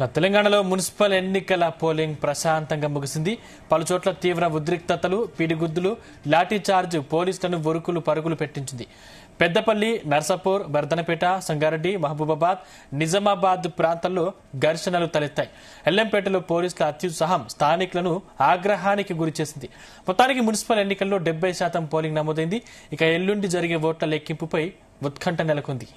తెలంగాణలో మున్సిపల్ ఎన్నికల పోలింగ్ ప్రశాంతంగా ముగిసింది. పలుచోట్ల తీవ్ర ఉద్రిక్తతలు, పిడిగుద్దులు, లాఠీచార్జ్ పోలీసులను ఉరుకులు పరుగులు పెట్టించింది. పెద్దపల్లి, నర్సాపూర్, బర్ధనపేట, సంగారెడ్డి, మహబూబాబాద్, నిజామాబాద్ ప్రాంతాల్లో ఘర్షణలు తలెత్తాయి. ఎల్లంపేటలో పోలీసుల అత్యుత్సాహం స్థానికులను ఆగ్రహానికి గురిచేసింది. మొత్తానికి మున్సిపల్ ఎన్నికల్లో 70% పోలింగ్ నమోదైంది. ఇక ఎల్లుండి జరిగే ఓట్ల లెక్కింపుపై ఉత్కంఠ నెలకొంది.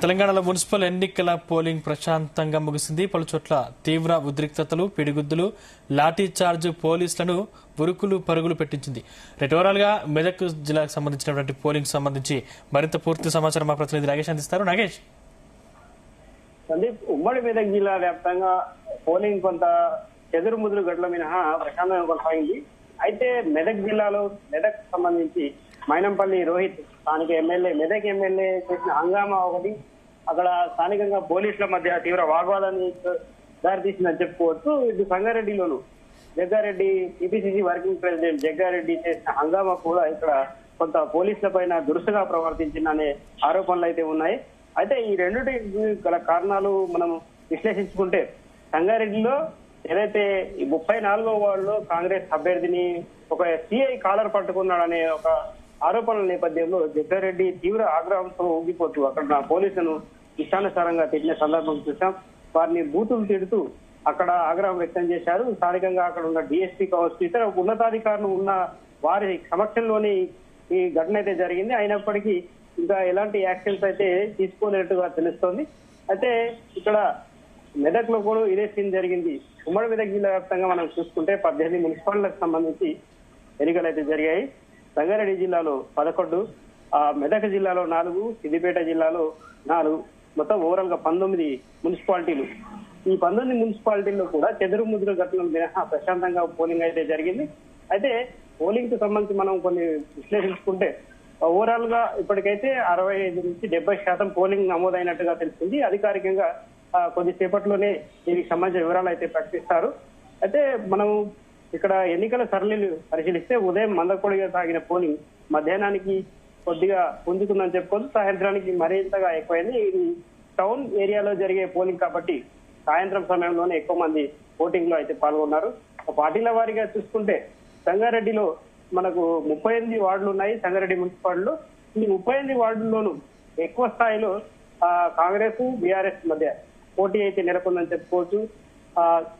తెలంగాణలో మున్సిపల్ ఎన్నికల పోలింగ్ ప్రశాంతంగా ముగిసింది. పలుచోట్ల తీవ్ర ఉద్రిక్తతలు, పిడిగుద్దులు, లాఠీ చార్జ్ పోలీసులను ఉరుకులు పరుగులు పెట్టించింది. ఓవరాల్ గా మెదక్ జిల్లాకు సంబంధించినటువంటి పోలింగ్ సంబంధించి మరింత పూర్తి సమాచారం మా ప్రతినిధి నాగేష్ అందిస్తారు. నాగేష్, సందీప్, ఉమ్మడి మెదక్ జిల్లా వ్యాప్తంగా పోలింగ్ కొంత చెదురుముదురు గడ్ల మినహా ప్రశాంతంగా కొనసాగింది. అయితే మెదక్ జిల్లాలో మెదక్ సంబంధించి మైనంపల్లి రోహిత్ స్థానిక ఎమ్మెల్యే, మెదక్ ఎమ్మెల్యే చేసిన హంగామా ఒకటి అక్కడ స్థానికంగా పోలీసుల మధ్య తీవ్ర వాగ్వాదాన్ని దారితీసిందని చెప్పుకోవచ్చు. ఇటు సంగారెడ్డిలోను Jaggareddy, TPCC working president Jaggareddy చేసిన హంగామా కూడా ఇక్కడ కొంత పోలీసుల పైన దురుసుగా ప్రవర్తించిందనే ఆరోపణలు అయితే ఉన్నాయి. అయితే ఈ రెండుటి గల కారణాలు మనం విశ్లేషించుకుంటే, సంగారెడ్డిలో ఏదైతే ఈ 34వ వార్డులో కాంగ్రెస్ అభ్యర్థిని ఒక సిఐ కాలర్ పట్టుకున్నాడనే ఒక ఆరోపణల నేపథ్యంలో జగ్గారెడ్డి తీవ్ర ఆగ్రహంతో ఊగిపోతూ అక్కడ పోలీసులను ఇష్టానుసారంగా తిట్టిన సందర్భం చూసాం. వారిని బూతులు తిడుతూ అక్కడ ఆగ్రహం వ్యక్తం చేశారు. స్థానికంగా అక్కడ ఉన్న డిఎస్పీ కావచ్చు, ఇతర ఉన్నతాధికారులు ఉన్న వారి సమక్షంలోనే ఈ ఘటన అయితే జరిగింది. అయినప్పటికీ ఇంకా ఎలాంటి యాక్షన్స్ అయితే తీసుకోలేనట్టుగా తెలుస్తోంది. అయితే ఇక్కడ మెదక్ లో కూడా ఇదే సీన్ జరిగింది. ఉమ్మడి మెదక్ జిల్లా వ్యాప్తంగా మనం చూసుకుంటే 18 మున్సిపాలిటీలకు సంబంధించి ఎన్నికలు అయితే జరిగాయి. సంగారెడ్డి జిల్లాలో 11, మెదక్ జిల్లాలో 4, సిద్దిపేట జిల్లాలో 4, మొత్తం ఓవరాల్ గా 19 మున్సిపాలిటీలు. ఈ 19 మున్సిపాలిటీల్లో కూడా చెదురుముదురు ఘటనలు మినహా ప్రశాంతంగా పోలింగ్ అయితే జరిగింది. అయితే పోలింగ్ కు సంబంధించి మనం కొన్ని విశ్లేషించుకుంటే ఓవరాల్ గా ఇప్పటికైతే 65 నుంచి 70% పోలింగ్ నమోదైనట్టుగా తెలిసింది. అధికారికంగా కొద్దిసేపట్లోనే దీనికి సంబంధించిన వివరాలు అయితే ప్రకటిస్తారు. అయితే మనం ఇక్కడ ఎన్నికల సరళిని పరిశీలిస్తే ఉదయం మందకొడిగా సాగిన పోలింగ్ మధ్యాహ్నానికి కొద్దిగా పుంజుకుందని చెప్పుకోవచ్చు. సాయంత్రానికి మరింతగా ఎక్కువైంది. ఇది టౌన్ ఏరియాలో జరిగే పోలింగ్ కాబట్టి సాయంత్రం సమయంలోనే ఎక్కువ మంది ఓటింగ్ లో అయితే పాల్గొన్నారు. పార్టీల వారీగా చూసుకుంటే సంగారెడ్డిలో మనకు 38 వార్డులు ఉన్నాయి. సంగారెడ్డి మున్సిపాలిటీలో ఈ 38 వార్డుల్లోనూ ఎక్కువ స్థాయిలో కాంగ్రెస్, బీఆర్ఎస్ మధ్య పోటీ అయితే నెలకొందని చెప్పుకోవచ్చు.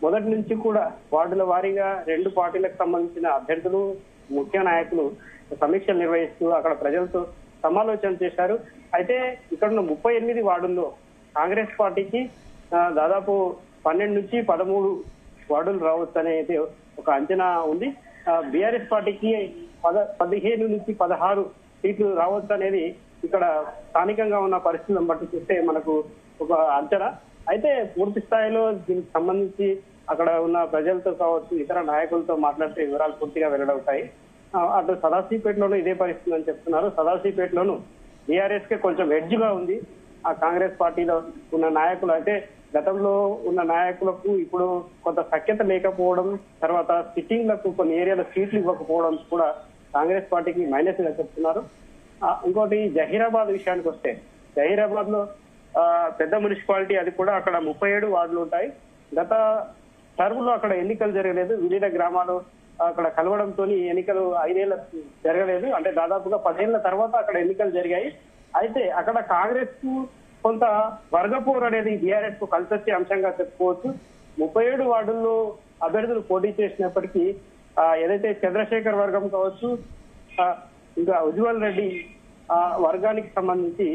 మొదటి నుంచి కూడా వార్డుల వారీగా 2 పార్టీలకు సంబంధించిన అభ్యర్థులు, ముఖ్య నాయకులు సమీక్షలు నిర్వహిస్తూ అక్కడ ప్రజలతో సమాలోచన చేశారు. అయితే ఇక్కడ ఉన్న 38 వార్డుల్లో కాంగ్రెస్ పార్టీకి దాదాపు 12 నుంచి 13 వార్డులు రావచ్చు అనేది ఒక అంచనా ఉంది. బీఆర్ఎస్ పార్టీకి 15 నుంచి 16 సీట్లు రావచ్చు అనేది ఇక్కడ స్థానికంగా ఉన్న పరిస్థితులను బట్టి చూస్తే మనకు ఒక అంచనా. అయితే పూర్తి స్థాయిలో దీనికి సంబంధించి అక్కడ ఉన్న ప్రజలతో కావచ్చు, ఇతర నాయకులతో మాట్లాడితే వివరాలు పూర్తిగా వెల్లడవుతాయి. అటు సదాశివపేటలోనూ ఇదే పరిస్థితి అని చెప్తున్నారు. సదాశివపేటలోనూ బీఆర్ఎస్ కే కొంచెం ఎడ్జ్ గా ఉంది. ఆ కాంగ్రెస్ పార్టీలో ఉన్న నాయకులు అయితే గతంలో ఉన్న నాయకులకు ఇప్పుడు కొంత సఖ్యత లేకపోవడం, తర్వాత సిట్టింగ్లకు కొన్ని ఏరియాలో సీట్లు ఇవ్వకపోవడం కూడా కాంగ్రెస్ పార్టీకి మైనస్ గా చెప్తున్నారు. ఇంకోటి జహీరాబాద్ విషయానికి వస్తే, జహీరాబాద్ లో పెద్ద మున్సిపాలిటీ, అది కూడా అక్కడ 37 వార్డులు ఉంటాయి. గత టర్మ్ లో అక్కడ ఎన్నికలు జరగలేదు. విలీన గ్రామాలు అక్కడ కలవడంతో ఎన్నికలు 5 ఏళ్ల జరగలేదు. అంటే దాదాపుగా 10 ఏళ్ల తర్వాత అక్కడ ఎన్నికలు జరిగాయి. అయితే అక్కడ కాంగ్రెస్ కు కొంత వర్గపోరు అనేది బీఆర్ఎస్ కు కలిసొచ్చే అంశంగా చెప్పుకోవచ్చు. 37 వార్డుల్లో అభ్యర్థులు పోటీ చేసినప్పటికీ ఏదైతే చంద్రశేఖర్ వర్గం కావచ్చు, ఇంకా ఉజ్వల్ రెడ్డి వర్గానికి సంబంధించి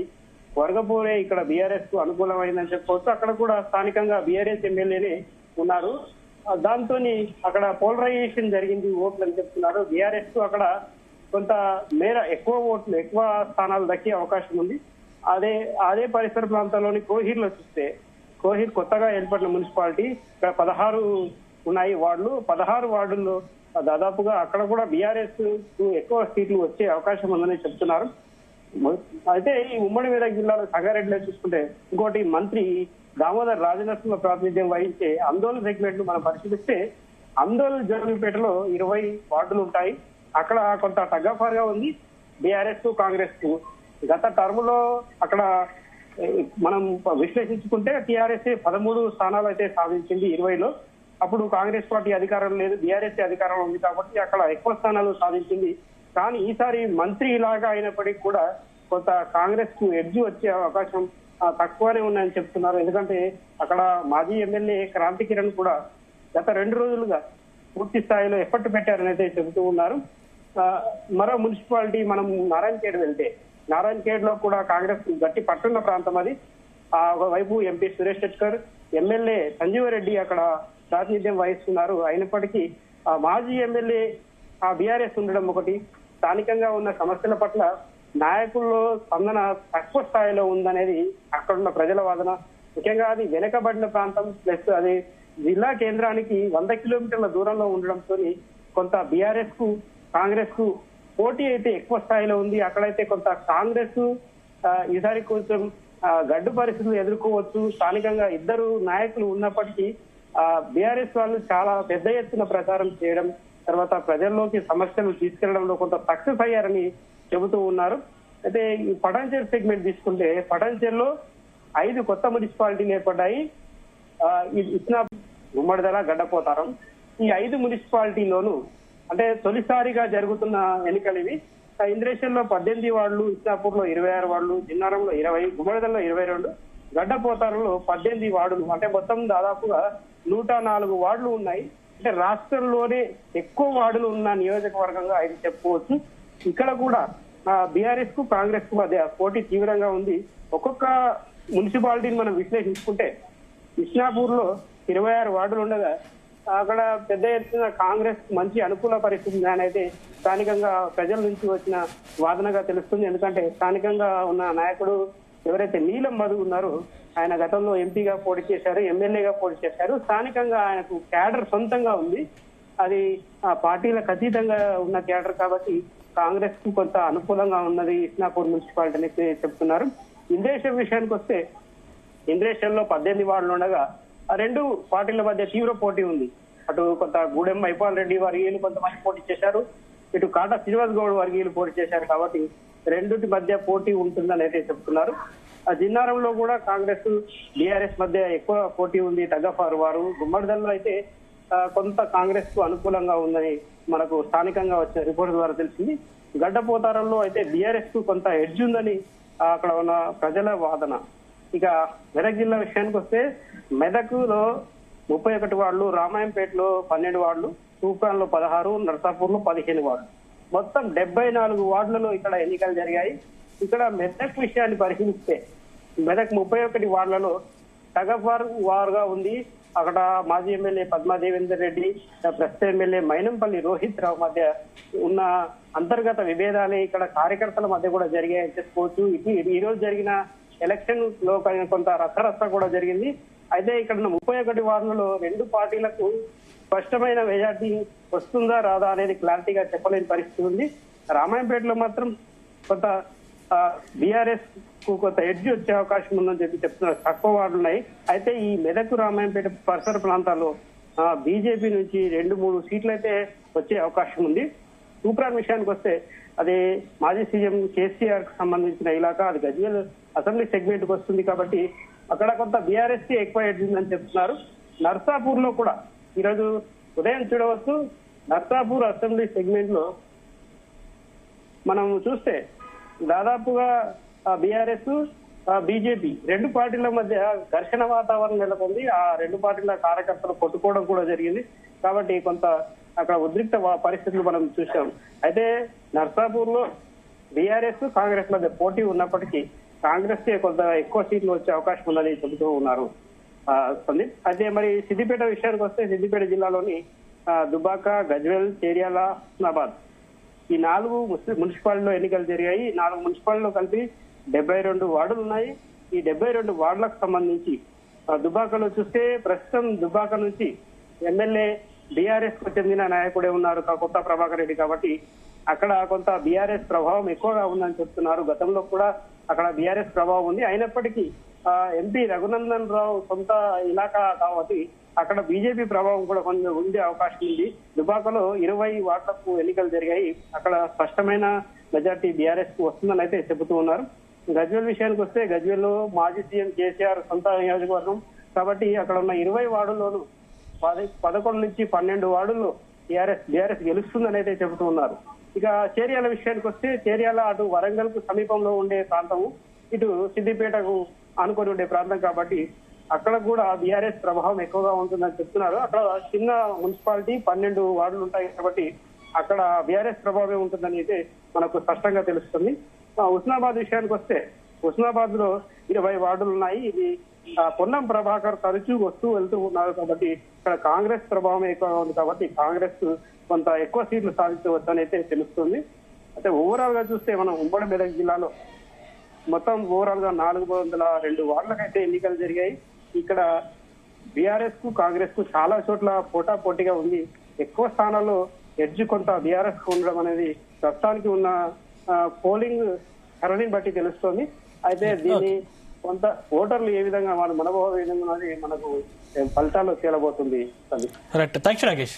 వర్గపోరే ఇక్కడ బీఆర్ఎస్ కు అనుకూలమైందని చెప్పుకోవచ్చు. అక్కడ కూడా స్థానికంగా బీఆర్ఎస్ ఎమ్మెల్యేనే ఉన్నారు. దాంతో అక్కడ పోలరైజేషన్ జరిగింది ఓట్లు అని చెప్తున్నారు. బీఆర్ఎస్ కు అక్కడ కొంత మేర ఎక్కువ ఓట్లు ఎక్కువ స్థానాలు దక్కే అవకాశం ఉంది. అదే పరిసర ప్రాంతాల్లోని కోహీర్లో చూస్తే కోహీర్ కొత్తగా ఏర్పడిన మున్సిపాలిటీ, ఇక్కడ 16 ఉన్నాయి వార్డులు. 16 వార్డుల్లో దాదాపుగా అక్కడ కూడా బీఆర్ఎస్ కు ఎక్కువ సీట్లు వచ్చే అవకాశం ఉందని చెప్తున్నారు. అయితే ఈ ఉమ్మడి మెదక్ జిల్లాలో సంగారెడ్డిలో చూసుకుంటే ఇంకోటి మంత్రి దామోదర్ రాజనరసింహ ప్రాతినిధ్యం వహించే అందోల్ సెగ్మెంట్ ను మనం పరిశీలిస్తే అందోల్ జోగిపేటలో 20 వార్డులు ఉంటాయి. అక్కడ కొంత టగ్గాఫార్ గా ఉంది బీఆర్ఎస్ కు కాంగ్రెస్ కు. గత టర్మ్ లో అక్కడ మనం విశ్లేషించుకుంటే టీఆర్ఎస్ 13 స్థానాలు అయితే సాధించింది 20లో. అప్పుడు కాంగ్రెస్ పార్టీ అధికారం లేదు, బీఆర్ఎస్ అధికారంలో ఉంది కాబట్టి అక్కడ ఎక్కువ స్థానాలు సాధించింది. కానీ ఈసారి మంత్రి ఇలాగా అయినప్పటికీ కూడా కొంత కాంగ్రెస్ కు ఎడ్జ్ వచ్చే అవకాశం తక్కువనే ఉన్నాయని చెప్తున్నారు. ఎందుకంటే అక్కడ మాజీ ఎమ్మెల్యే క్రాంతి కిరణ్ కూడా గత 2 రోజులుగా పూర్తి స్థాయిలో ఎఫర్ట్ పెట్టారని అయితే చెబుతూ ఉన్నారు. మరో మున్సిపాలిటీ మనం నారాయణఖేడ్ వెళ్తే నారాయణఖేడ్ లో కూడా కాంగ్రెస్ గట్టి పట్టున్న ప్రాంతం అది. ఒకవైపు ఎంపీ సురేష్ శెట్కర్, ఎమ్మెల్యే సంజీవరెడ్డి అక్కడ ప్రాతినిధ్యం వహిస్తున్నారు. అయినప్పటికీ మాజీ ఎమ్మెల్యే బీఆర్ఎస్ ఉండడం ఒకటి, స్థానికంగా ఉన్న సమస్యల పట్ల నాయకుల్లో స్పందన తక్కువ స్థాయిలో ఉందనేది అక్కడున్న ప్రజల వాదన. ముఖ్యంగా అది వెనుకబడిన ప్రాంతం, ప్లస్ అది జిల్లా కేంద్రానికి 100 కిలోమీటర్ల దూరంలో ఉండడంతో కొంత బీఆర్ఎస్ కు కాంగ్రెస్ కు పోటీ అయితే ఎక్కువ స్థాయిలో ఉంది. అక్కడైతే కొంత కాంగ్రెస్ ఈసారి కొంచెం గడ్డు పరిస్థితులు ఎదుర్కోవచ్చు. స్థానికంగా 2 నాయకులు ఉన్నప్పటికీ బీఆర్ఎస్ వాళ్ళు చాలా పెద్ద ఎత్తున ప్రచారం చేయడం, తర్వాత ప్రజల్లోకి సమస్యలు తీసుకెళ్లడంలో కొంత సక్సెస్ అయ్యారని చెబుతూ ఉన్నారు. అయితే ఈ పటాన్చేరు సెగ్మెంట్ తీసుకుంటే పటాన్చేరులో 5 కొత్త మున్సిపాలిటీలు ఏర్పడ్డాయి. ఇస్నాపూర్, గుమ్మడిదల, గడ్డపోతారం. ఈ 5 మున్సిపాలిటీలోనూ అంటే తొలిసారిగా జరుగుతున్న ఎన్నికలు ఇవి. ఇంద్రేశ్వర్లో 18 వార్డులు, ఇస్నాపూర్ లో 26 వార్డులు, జిన్నారంలో 20, గుమ్మడిదలలో 22, గడ్డపోతారంలో 18 వార్డులు. అంటే మొత్తం దాదాపుగా 104 వార్డులు ఉన్నాయి. అంటే రాష్ట్రంలోనే ఎక్కువ వార్డులు ఉన్న నియోజకవర్గంగా ఇది చెప్పుకోవచ్చు. ఇక్కడ కూడా బీఆర్ఎస్ కు కాంగ్రెస్ కు మధ్య పోటీ తీవ్రంగా ఉంది. ఒక్కొక్క మున్సిపాలిటీని మనం విశ్లేషించుకుంటే ఇస్నాపూర్ లో 26 వార్డులు ఉండగా అక్కడ పెద్ద ఎత్తున కాంగ్రెస్ మంచి అనుకూల పరిస్థితి అయితే స్థానికంగా ప్రజల నుంచి వచ్చిన వాదనగా తెలుస్తుంది. ఎందుకంటే స్థానికంగా ఉన్న నాయకుడు ఎవరైతే నీలం మధు ఉన్నారో ఆయన గతంలో ఎంపీగా పోటీ చేశారు, ఎమ్మెల్యేగా పోటీ చేశారు. స్థానికంగా ఆయనకు క్యాడర్ సొంతంగా ఉంది. అది ఆ పార్టీలకు అతీతంగా ఉన్న క్యాడర్ కాబట్టి కాంగ్రెస్ కు కొంత అనుకూలంగా ఉన్నది ఇస్నాపూర్ మున్సిపాలిటీ అని చెప్తున్నారు. ఇంద్రేశ్వర్ విషయానికి వస్తే ఇంద్రేశ్వర్లో 18 వార్డులు ఉండగా 2 పార్టీల మధ్య తీవ్ర పోటీ ఉంది. అటు కొంత గూడెం మైపాల్ రెడ్డి వర్గీయులు కొంతమంది పోటీ చేశారు, ఇటు కాటా శ్రీనివాస్ గౌడ్ వర్గీయులు పోటీ చేశారు. కాబట్టి రెండుటి మధ్య పోటీ ఉంటుందని అయితే చెప్తున్నారు. జిన్నారంలో కూడా కాంగ్రెస్ బీఆర్ఎస్ మధ్య ఎక్కువ పోటీ ఉంది. తగ్గఫారు వారు గుమ్మడిదల్లో అయితే కొంత కాంగ్రెస్ కు అనుకూలంగా ఉందని మనకు స్థానికంగా వచ్చిన రిపోర్ట్ ద్వారా తెలిసింది. గడ్డపోతారంలో అయితే బీఆర్ఎస్ కు కొంత ఎడ్జ్ ఉందని అక్కడ ఉన్న ప్రజల వాదన. ఇక మెదక్ జిల్లా విషయానికి వస్తే మెదక్లో 31 వార్డులు, రామాయంపేటలో 12 వార్డులు, తూప్రాన్లో 16, నర్సాపూర్ లో 15 వార్డులు, మొత్తం 74 వార్డులలో ఇక్కడ ఎన్నికలు జరిగాయి. ఇక్కడ మెదక్ విషయాన్ని పరిశీలిస్తే మెదక్ 31 వార్డులలో తగఫార్ వారుగా ఉంది. అక్కడ మాజీ ఎమ్మెల్యే పద్మాదేవేందర్ రెడ్డి, ప్రస్తుత ఎమ్మెల్యే మైనంపల్లి రోహిత్ రావు మధ్య ఉన్న అంతర్గత విభేదాలే ఇక్కడ కార్యకర్తల మధ్య కూడా జరిగాయని చెప్పుకోవచ్చు. ఈ రోజు జరిగిన ఎలక్షన్ లో కొంత రచ్చరచ్చ కూడా జరిగింది. అయితే ఇక్కడ 31 వార్డులలో 2 పార్టీలకు స్పష్టమైన మెజార్టీ వస్తుందా రాదా అనేది క్లారిటీగా చెప్పలేని పరిస్థితి ఉంది. రామాయంపేటలో మాత్రం కొంత బీఆర్ఎస్ కు కొంత ఎడ్జ్ వచ్చే అవకాశం ఉందని చెప్తున్నారు. తక్కువ వార్డులు ఉన్నాయి. అయితే ఈ మెదక్ రామాయంపేట పరిసర ప్రాంతాల్లో బీజేపీ నుంచి 2-3 సీట్లు అయితే వచ్చే అవకాశం ఉంది. తూప్రాన్ విషయానికి వస్తే అది మాజీ సీఎం కేసీఆర్ కు సంబంధించిన ఇలాకా, అది గజ్వేల్ అసెంబ్లీ సెగ్మెంట్ కు వస్తుంది కాబట్టి అక్కడ కొంత బీఆర్ఎస్ కి ఎక్కువ ఎడ్జ్ ఉందని చెప్తున్నారు. నర్సాపూర్ లో కూడా ఈరోజు ఉదయం చూడవచ్చు. నర్సాపూర్ అసెంబ్లీ సెగ్మెంట్ లో మనం చూస్తే దాదాపుగా బీఆర్ఎస్ బీజేపీ రెండు పార్టీల మధ్య ఘర్షణ వాతావరణం నెలకొంది. ఆ రెండు పార్టీల కార్యకర్తలు కొట్టుకోవడం కూడా జరిగింది. కాబట్టి కొంత అక్కడ ఉద్రిక్త పరిస్థితులు మనం చూసాం. అయితే నర్సాపూర్ లో బీఆర్ఎస్ కాంగ్రెస్ మధ్య పోటీ ఉన్నప్పటికీ కాంగ్రెస్ కే కొంత ఎక్కువ సీట్లు వచ్చే అవకాశం ఉందని చెబుతూ ఉన్నారు సందీప్. అయితే మరి సిద్దిపేట విషయానికి వస్తే సిద్దిపేట జిల్లాలోని దుబ్బాక, గజ్వేల్, చేర్యాల, హుస్నాబాద్ ఈ 4 మున్సిపాలిటీలో ఎన్నికలు జరిగాయి. 4 మున్సిపాలిటీలో కలిపి 72 వార్డులు ఉన్నాయి. ఈ 72 వార్డులకు సంబంధించి దుబ్బాకలో చూస్తే ప్రస్తుతం దుబ్బాక నుంచి ఎమ్మెల్యే బీఆర్ఎస్ కు చెందిన నాయకుడే ఉన్నారు కొత్త ప్రభాకర్ రెడ్డి. కాబట్టి అక్కడ కొంత బీఆర్ఎస్ ప్రభావం ఎక్కువగా ఉందని చెప్తున్నారు. గతంలో కూడా అక్కడ బీఆర్ఎస్ ప్రభావం ఉంది. అయినప్పటికీ ఎంపీ రఘునందన్ రావు సొంత ఇలాకా కాబట్టి అక్కడ బీజేపీ ప్రభావం కూడా కొంచెం ఉండే అవకాశం ఉంది. దుబాకలో 20 వార్డులకు ఎన్నికలు జరిగాయి. అక్కడ స్పష్టమైన మెజార్టీ బీఆర్ఎస్ కు వస్తుందని అయితే చెబుతూ ఉన్నారు. గజ్వేల్ విషయానికి వస్తే గజ్వేల్ లో మాజీ సీఎం కేసీఆర్ సొంత నియోజకవర్గం కాబట్టి అక్కడ ఉన్న 20 వార్డుల్లోనూ 11 నుంచి 12 వార్డుల్లో బీఆర్ఎస్ గెలుస్తుందని అయితే చెబుతూ ఉన్నారు. ఇక చేర్యాల విషయానికి వస్తే చేర్యాల అటు వరంగల్ కు సమీపంలో ఉండే ప్రాంతము, ఇటు సిద్దిపేటకు ఆనుకొని ఉండే ప్రాంతం కాబట్టి అక్కడ కూడా బీఆర్ఎస్ ప్రభావం ఎక్కువగా ఉంటుందని చెప్తున్నారు. అక్కడ చిన్న మున్సిపాలిటీ 12 వార్డులు ఉంటాయి కాబట్టి అక్కడ బీఆర్ఎస్ ప్రభావం ఉంటుందని అయితే మనకు స్పష్టంగా తెలుస్తుంది. హుస్నాబాద్ విషయానికి వస్తే హుస్నాబాద్ లో 20 వార్డులు ఉన్నాయి. ఇది పొన్నం ప్రభాకర్ తరచూ వస్తూ వెళ్తూ ఉన్నారు కాబట్టి ఇక్కడ కాంగ్రెస్ ప్రభావం ఎక్కువగా ఉంది కాబట్టి కాంగ్రెస్ కొంత ఎక్కువ సీట్లు సాధించవచ్చు అని అయితే తెలుస్తుంది. అయితే ఓవరాల్ గా చూస్తే మనం ఉమ్మడి మెదక్ జిల్లాలో మొత్తం ఓవరాల్ గా 402 వార్డులకైతే ఎన్నికలు జరిగాయి. ఇక్కడ బీఆర్ఎస్ కు కాంగ్రెస్ కు చాలా చోట్ల పోటాపోటీగా ఉంది. ఎక్కువ స్థానాల్లో ఎడ్జ్ కొంత బీఆర్ఎస్ కు ఉండడం అనేది ప్రస్తుతానికి ఉన్న పోలింగ్ సరళిని బట్టి తెలుస్తోంది. అయితే దీన్ని కొంత ఓటర్లు ఏ విధంగా మనోభావం ఏ విధంగా మనకు ఫలితాల్లో తేలబోతుంది. Right, thanks Nagesh.